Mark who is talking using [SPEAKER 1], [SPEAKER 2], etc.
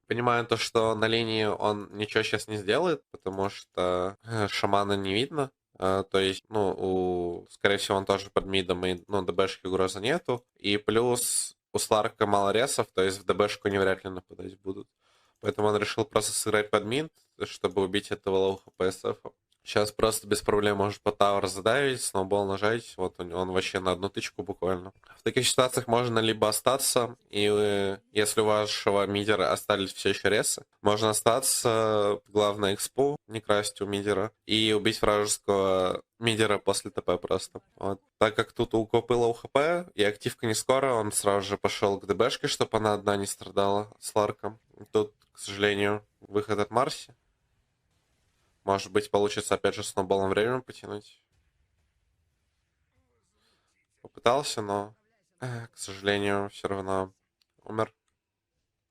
[SPEAKER 1] Понимаю то, что на линии он ничего сейчас не сделает, потому что шамана не видно. То есть, ну, скорее всего, он тоже под мидом, и, ну, ДБшки угрозы нету. И плюс у Сларка мало ресов, то есть в ДБшку они вряд ли нападать будут. Поэтому он решил просто сыграть под мид, чтобы убить этого лоу ХПСФ. Сейчас просто без проблем может по тауэр задавить, сноубол нажать. Вот он вообще на одну тычку буквально. В таких ситуациях можно либо остаться, и если у вашего мидера остались все еще ресы, можно остаться, главное, экспу, не красть у мидера, и убить вражеского мидера после ТП просто. Вот. Так как тут у Копы лоу хп, и активка не скоро, он сразу же пошел к ДБшке, чтобы она одна не страдала с Ларком. Тут, к сожалению, выход от Марси. Может быть, получится опять же сноуболом время потянуть. Попытался, но, к сожалению, все равно умер.